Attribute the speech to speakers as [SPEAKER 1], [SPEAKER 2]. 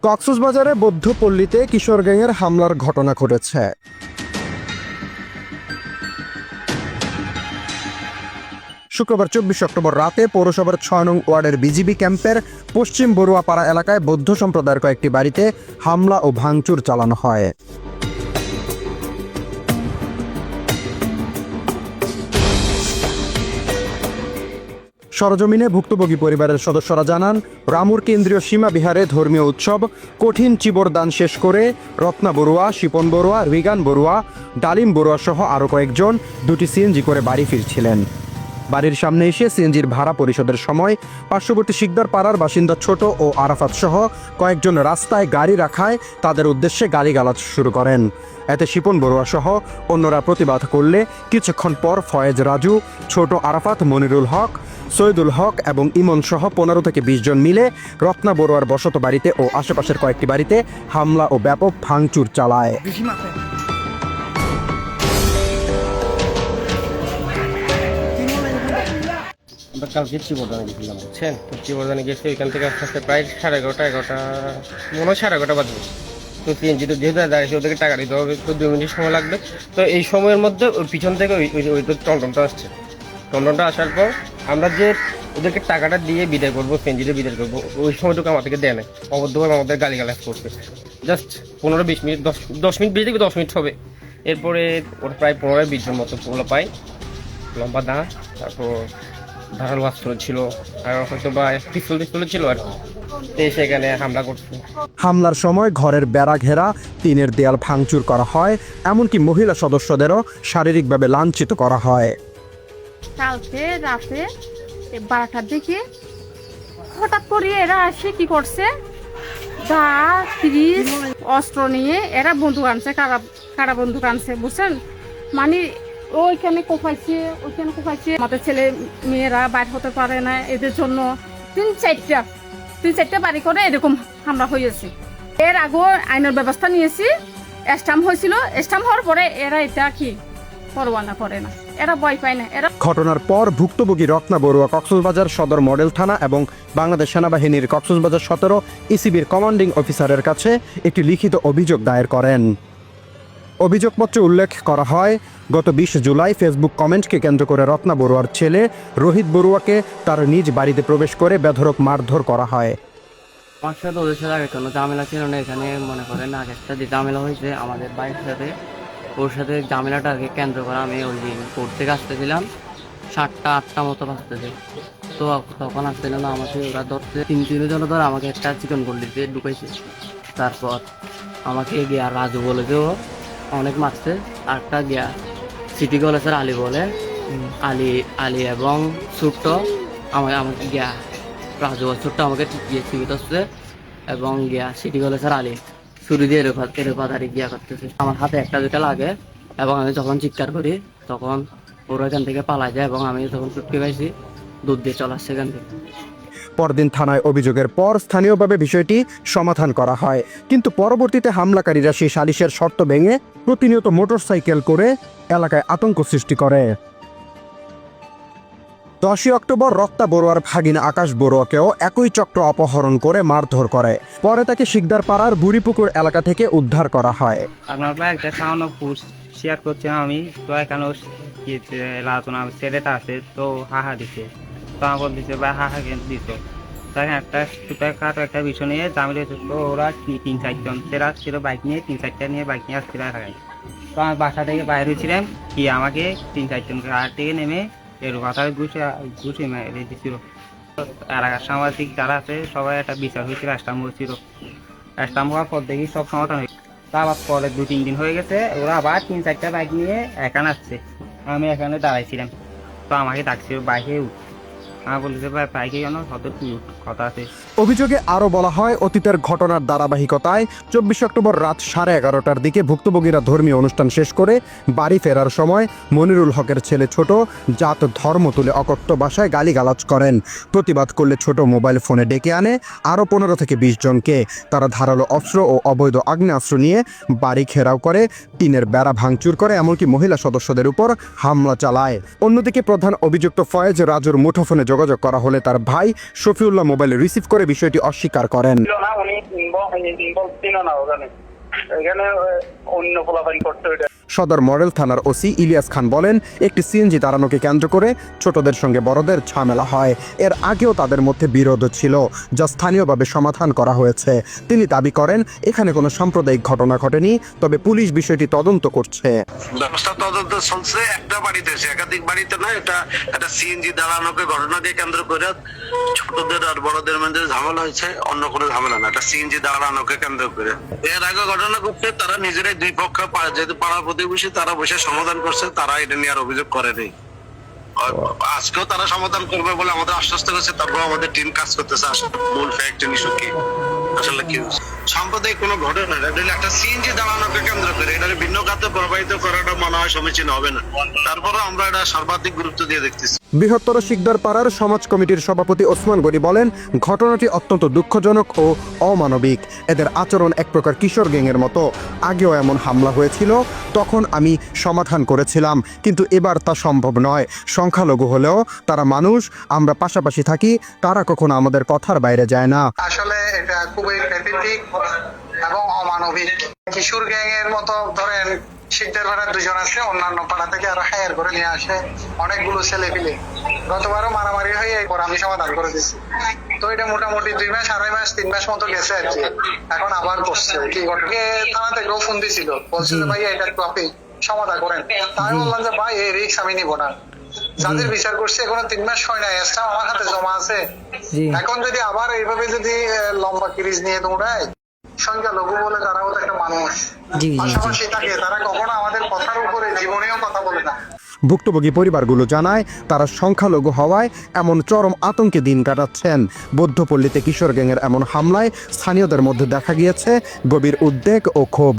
[SPEAKER 1] কক্সবাজারে বৌদ্ধপল্লীতে কিশোর গ্যাংয়ের হামলার ঘটনা ঘটেছে। শুক্রবার 24 অক্টোবর রাতে পৌরসভার 6 নং ওয়ার্ডের বিজিবি ক্যাম্পের পশ্চিম বড়ুয়াপাড়া এলাকায় বৌদ্ধ সম্প্রদায়ের কয়েকটি বাড়িতে হামলা ও ভাঙচুর চালানো হয়। সরজমিনে ভুক্তভোগী পরিবারের সদস্যরা জানান, রামুর কেন্দ্রীয় সীমা বিহারে ধর্মীয় উৎসব কঠিন চিবর দান শেষ করে রত্না বড়ুয়া, শিপন বড়ুয়া, রিগান বড়ুয়া, ডালিম বড়ুয়া সহ আরও কয়েকজন দুটি সিএনজি করে বাড়ি ফিরছিলেন। বাড়ির সামনে এসে সিএনজির ভাড়া পরিশোধের সময় পার্শ্ববর্তী শিকদার পাড়ার বাসিন্দা ছোট ও আরাফাত সহ কয়েকজন রাস্তায় গাড়ি রাখায় তাদের উদ্দেশ্যে গালিগালাজ শুরু করেন। এতে শিপন বড়ুয়া সহ অন্যরা প্রতিবাদ করলে কিছুক্ষণ পর ফয়েজ রাজু, ছোট আরাফাত, মনিরুল হক, সৈয়দুল হক এবং ইমন সহ 15 থেকে 20 জন মিলে রত্না বড়ুয়ার বসত বাড়িতে ও আশেপাশের কয়েকটি বাড়িতে হামলা ও ব্যাপক ভাঙচুর চালায়।
[SPEAKER 2] আমরা কালকে চিবরদানে গেছিলাম, বুঝছেন? চিবরদানে গেছি, ওইখান থেকে আস্তে আস্তে প্রায় 11:30 মনে হয় 11:30 বাজবে। তো সিএনজি তো যেহেতু দাঁড়িয়েছে, ওদেরকে টাকা দিতে হবে, তো 2 মিনিট সময় লাগবে। তো এই সময়ের মধ্যে ওই পিছন থেকে ওই তো টমটমটা আসছে। টমটমটা আসার পর আমরা যে ওদেরকে টাকাটা দিয়ে বিদায় করবো, সিএনজিতে বিদায় করবো, ওই সময়টুকু আমাদেরকে দেয় না, অবদ্ধভাবে আমাদের গালিগালাজ করবে। জাস্ট 15-20 মিনিট, 10 মিনিট বেশি থেকে 10 মিনিট হবে। এরপরে ওর প্রায় 15-20 জন মতো পোলা পাই, লম্বা দাঁড়া, তারপর ধারালো অস্ত্র ছিল আর হয়তো বা পিস্তল ছিল আর কি, সেখানে হামলা করছে।
[SPEAKER 1] হামলার সময় ঘরের বেড়া ঘেরা, টিনের দেয়াল ভাঙচুর করা হয়, এমনকি মহিলা সদস্যদেরও শারীরিকভাবে লাঞ্ছিত করা হয়।
[SPEAKER 3] কালকে রাতে 12টার দিকে হঠাৎ করে এরা এসে কি করছে, দা 30 অস্ত্র নিয়ে এরা বন্দুক আনছে, কারা বন্দুক আনছে, বুঝছেন? মানে ওইখানে কোপাইছে, ওইখানে কোপাইছে। আমাদের ছেলে মেয়েরা বাইর হতে পারে না, এদের জন্য 3-4টা বাড়ি করে এরকম হামলা হয়েছে। এর আগে আইনের ব্যবস্থা নিয়েছি, স্টাম্প হয়েছিল, স্টাম্প হওয়ার পরে এরা এটা কি পরোয়ানা করে না, এরা ভয় পায় না। এরা
[SPEAKER 1] ঘটনার পর ভুক্তভোগী রত্না বড়ুয়া কক্সবাজার সদর মডেল থানা এবং বাংলাদেশ সেনাবাহিনীর কক্সবাজার 17 ইসিবির কমান্ডিং অফিসারের কাছে একটি লিখিত অভিযোগ দায়ের করেন। অভিযোগপত্রে উল্লেখ করা হয়, গত 20 জুলাই ফেসবুক কমেন্টকে কেন্দ্র করে রত্না বড়ুয়ার ছেলে রোহিত বড়ুয়াকে তার নিজ বাড়িতে প্রবেশ করে বেধড়ক মারধর করা হয়।
[SPEAKER 4] আমার সাথে ওদের সাথে আগে কোনো ঝামেলা ছিল না। এখানে মনে করেন আগে একটা যে ঝামেলা হয়েছে আমাদের বাইরের সাথে, ওর সাথে ঝামেলাটাকে কেন্দ্র করে আমি ওই দিন কোর্ট থেকে আসতেছিলাম 7টা-8টা মতো বাজতেছে। তো তখন আসছিলাম না, আমাকে ওরা ধরতে 3 জন ধরে আমাকে একটা চিকন গল্লিতে ঢুকাইছে। তারপর আমাকে গিয়া রাজু বলে যে ও অনেক মারছে, আরেকটা গিয়া সিটি কলেজের আলী বলে, আলী এবং ছোট্ট আমাকে গিয়া রাজু ছোট্ট আমাকে গিয়ে জীবিত আসছে এবং গিয়া সিটি কলেজের আলী ছুরি দিয়ে এরোপাতারি গিয়া করতেছে। আমার হাতে 1-2টা লাগে এবং আমি যখন চিৎকার করি তখন ওরা এখান থেকে পালাই যায় এবং আমি যখন ছুটকে পাইছি দুধ দিয়ে চলে আসছে এখান থেকে।
[SPEAKER 1] পরদিন থানায় অভিযোগের পর স্থানীয়ভাবে বিষয়টি সমাধান করা হয়, কিন্তু পরবর্তীতে হামলাকারীরা সেই সালিশের শর্ত ভেঙে প্রতিনিয়ত মোটরসাইকেল করে এলাকায় আতঙ্ক সৃষ্টি করে। 10 অক্টোবর রত্না বড়ুয়ার ভাগিনা আকাশ বড়ুয়াকেও একই চক্র অপহরণ করে মারধর করে। পরে তাকে শিকদার পাড়ার বুড়িপুকুর এলাকা থেকে উদ্ধার করা হয়।
[SPEAKER 5] আপনার একটা সামান্য পোস্ট শেয়ার করছিলাম আমি, তো এখানেও আলোচনা ছেলেটা আছে, তো হাহা দিছে, তো আমার বলতেছে বা হাহা কেন দিত, তাই একটা ছোটখাটো একটা বিষয় নিয়ে ঝামেলা হয়েছে। তো ওরা 3-4 জন ছেলেরা ছিল বাইক নিয়ে, 3-4টা নিয়ে বাইক নিয়ে আসছিল এলাকায়। তো আমি বাসা থেকে বাইরে হয়েছিলাম, কি আমাকে 3-4 জনকে আর থেকে নেমে এর কথায় ঘুষে মেরে দিছিল। এলাকার সামাজিক যারা আছে সবাই একটা বিচার হয়েছিল, স্টাম্প হয়েছিল। স্টাম্প হওয়ার পর দেখি সব সমাধান হয়েছে। তারপর পরে 2-3 দিন হয়ে গেছে, ওরা আবার 3-4টা বাইক নিয়ে এখানে আসছে। আমি এখানে দাঁড়াইছিলাম, তো আমাকে ডাকছিল বাইকে উঠ। আমি বলতেছে ভাই বাইকে কেন, হয়তো কথা আছে।
[SPEAKER 1] অভিযোগে আরও বলা হয়, অতীতের ঘটনার ধারাবাহিকতায় 24 অক্টোবর রাত 11:30টার দিকে ভুক্তভোগীরা ধর্মীয় অনুষ্ঠান শেষ করে বাড়ি ফেরার সময় মনিরুল হকের ছেলে ছোট জাত ধর্ম তুলে অকথ্য ভাষায় গালিগালাজ করেন। প্রতিবাদ করলে ছোট মোবাইল ফোনে ডেকে আনে আরও 15 থেকে 20 জনকে। তারা ধারালো অস্ত্র ও অবৈধ আগ্নেয়াস্ত্র নিয়ে বাড়ি ঘেরাও করে, টিনের বেড়া ভাঙচুর করে, এমনকি মহিলা সদস্যদের উপর হামলা চালায়। অন্যদিকে প্রধান অভিযুক্ত ফয়েজ রাজুর মুঠোফোনে যোগাযোগ করা হলে তার ভাই শফিউল্লাহ মোবাইল রিসিভ করে বিষয়টি অস্বীকার করেন।
[SPEAKER 6] না উনি ইনভলভ ছিল না ওখানে, এখানে অন্য ফলাফল করতে ওইটা।
[SPEAKER 1] সদর মডেল থানার ওসি ইলিয়াস খান বলেন, একটি সিএনজি দাঁড়ানোকে কেন্দ্র করে ছোটদের সঙ্গে বড়দের ঝামেলা হয়। এর আগেও তাদের মধ্যে বিরোধ ছিল, যা স্থানীয়ভাবে সমাধান করা হয়েছে। তিনি দাবি করেন, এখানে কোনো সাম্প্রদায়িক ঘটনা ঘটেনি, তবে পুলিশ বিষয়টি তদন্ত করছে।
[SPEAKER 7] ব্যবস্থা তদন্ত চলছে, একটা বাড়িতে একাধিক বাড়িতে না, এটা একটা সিএনজি দাঁড়ানোকে ঘটনাকে কেন্দ্র করে ছোটদের আর বড়দের মধ্যে ঝামেলা হয়েছে, অন্য কোনো ঝামেলা না, এটা সিএনজি দাঁড়ানোকে কেন্দ্র করে। এর আগে ঘটনা ঘটতে তারা নিজেরাই দুই পক্ষ যেহেতু পাড়া প্রতিবেশী তারা বসে সমাধান করছে, তারা এটা নিয়ে আর অভিযোগ করেনি। আজকেও তারা সমাধান করবে বলে আমাদের আশ্বস্ত করেছে। তারপর আমাদের টিম কাজ করতেছে মূল ফ্যাক্ট ইস্যু কি আসলে কি সাম্প্রদায়িক কোনো ঘটনা, এটা একটা সিএনজি দাঁড়ানোকে কেন্দ্র করে এটা ভিন্ন খাতে প্রবাহিত করাটা মনে হয় সমীচীন হবে না। তারপরে আমরা এটা সর্বাধিক গুরুত্ব দিয়ে দেখতেছি।
[SPEAKER 1] বৃহত্তর শিকদার পাড়ার সমাজ কমিটির সভাপতি ওসমান গনি বলেন, ঘটনাটি অত্যন্ত দুঃখজনক ও অমানবিক। এদের আচরণ এক প্রকার কিশোর গ্যাংয়ের মতো। আগেও এমন হামলা হয়েছিল, তখন আমি সমাধান করেছিলাম, কিন্তু এবার তা সম্ভব নয়। সংখ্যালঘু হলেও তারা মানুষ, আমরা পাশাপাশি থাকি, তারা কখনো আমাদের কথার বাইরে যায় না।
[SPEAKER 6] আসলে এটা খুবই প্যাথেটিক এবং অমানবিক। কিশোর গ্যাং এর মতো ধরেন শিকদার পাড়ার দুজন আছে, অন্যান্য পাড়া থেকে আরো হায়ার করে নিয়ে আসে অনেকগুলো ছেলে পিলে। গতবারও মারামারি হয়ে এরপর আমি সমাধান করে দিচ্ছি। তো এটা মোটামুটি 2 মাস, 2.5 মাস, 3 মাস মতো গেছে আর কি। এখন আবার করছে কি ঘটনা, থানা থেকেও ফোন দিছিল, বলছিল ভাই এটা একটু আপনি সমাধান করেন। আমি বললাম যে ভাই এই রিস্ক আমি নিব না, যাদের বিচার করছে এখনো 3 মাস হয় না, এক্সট্রা আমার হাতে জমা আছে। এখন যদি আবার এইভাবে যদি লম্বা কিরিজ নিয়ে দৌড়ায়, সংখ্যালঘু বলে তারাও তো একটা মানুষ, পাশাপাশি থাকে, তারা কখনো আমাদের কথার উপরে জীবনেও কথা বলে না।
[SPEAKER 1] ভুক্তভোগী পরিবারগুলো জানায়, তারা সংখ্যালঘু হওয়ায় এমন চরম আতঙ্কে দিন কাটাচ্ছেন। বৌদ্ধপল্লীতে কিশোর গ্যাংয়ের এমন হামলায় স্থানীয়দের মধ্যে দেখা গিয়েছে গভীর উদ্বেগ ও ক্ষোভ।